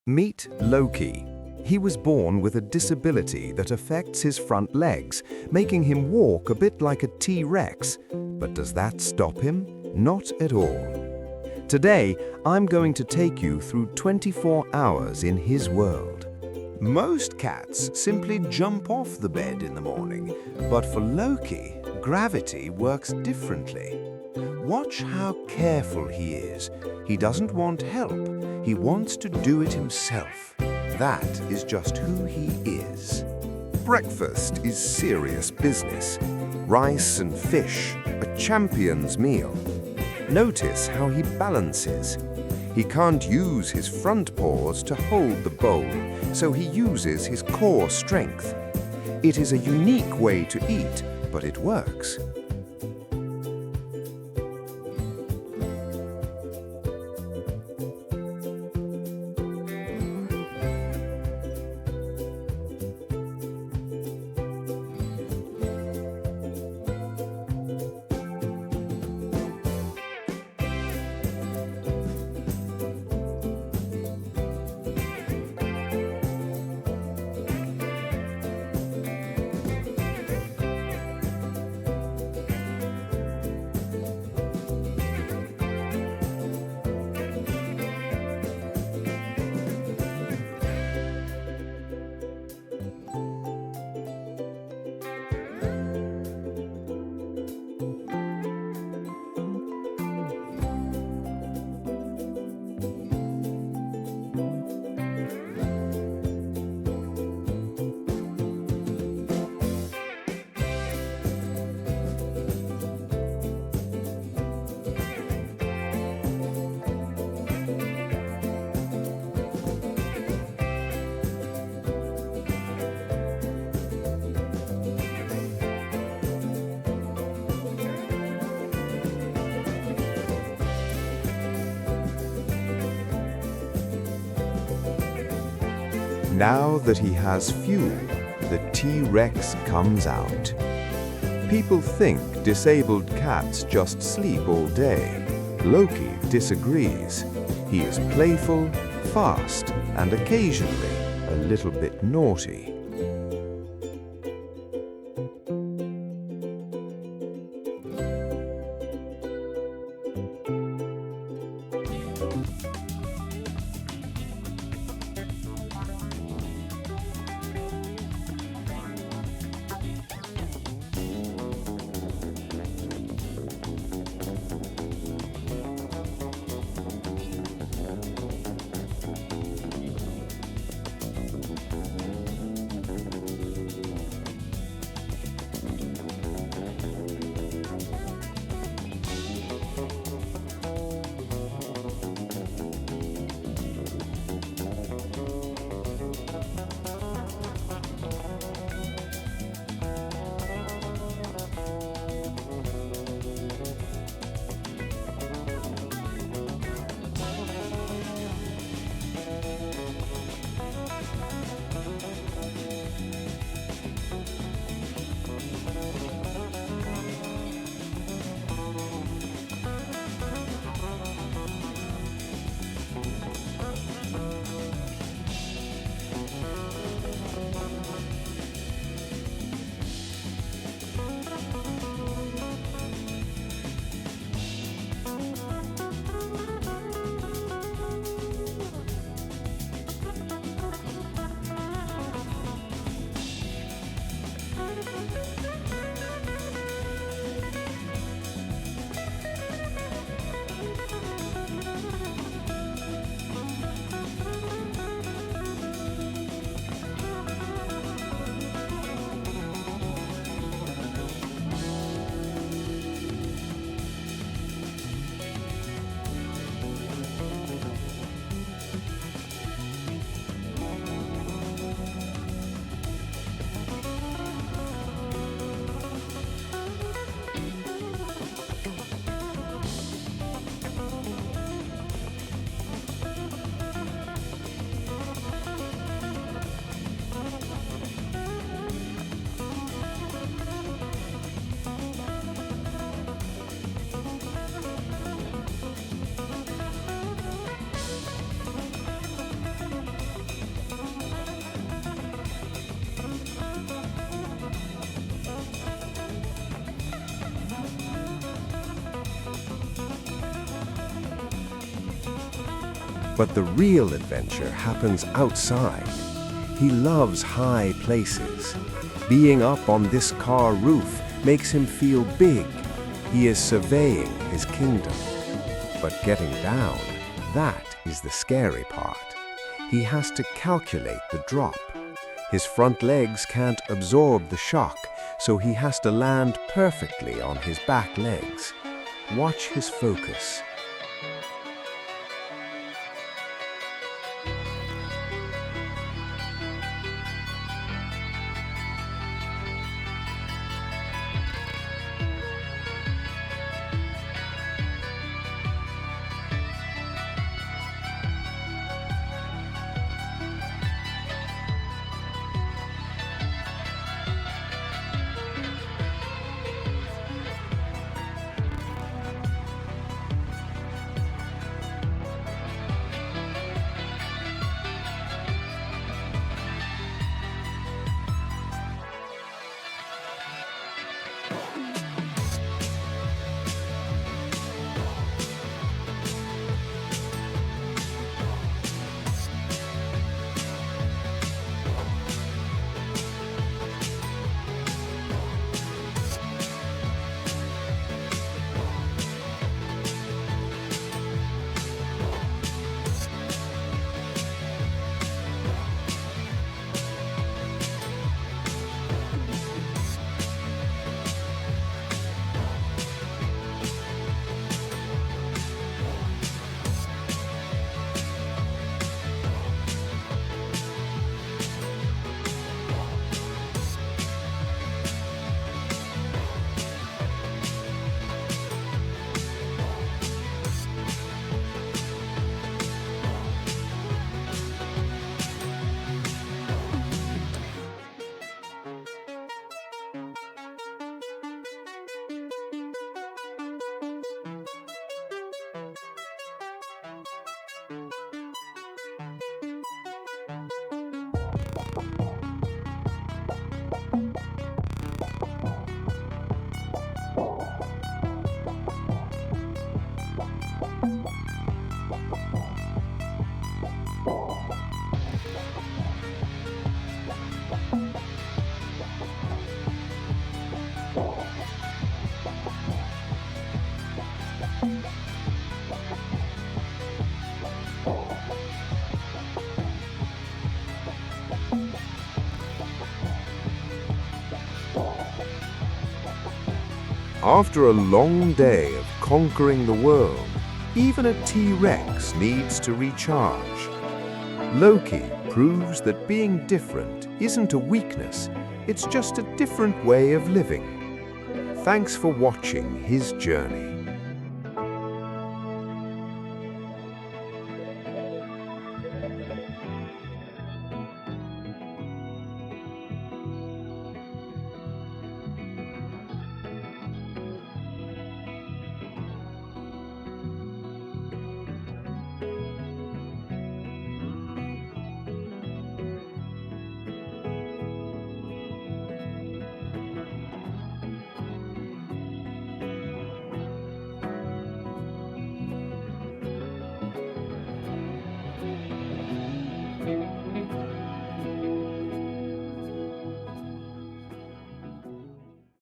Meet Loki. He was born with a disability that affects his front legs, making him walk a bit like a T-Rex. But does that stop him? Not at all. Today, I'm going to take you through 24 hours in his world. Most cats simply jump off the bed in the morning, but for Loki, gravity works differently. Watch how careful he is. He doesn't want help. He wants to do it himself. That is just who he is. Breakfast is serious business. Rice and fish, a champion's meal. Notice how he balances. He can't use his front paws to hold the bowl, so he uses his core strength. It is a unique way to eat, but it works. Now that he has fuel, the T-Rex comes out. People think disabled cats just sleep all day. Loki disagrees. He is playful, fast, and occasionally a little bit naughty. But the real adventure happens outside. He loves high places. Being up on this car roof makes him feel big. He is surveying his kingdom. But getting down, that is the scary part. He has to calculate the drop. His front legs can't absorb the shock, so he has to land perfectly on his back legs. Watch his focus. After a long day of conquering the world, even a T-Rex needs to recharge. Loki proves that being different isn't a weakness, it's just a different way of living. Thanks for watching his journey.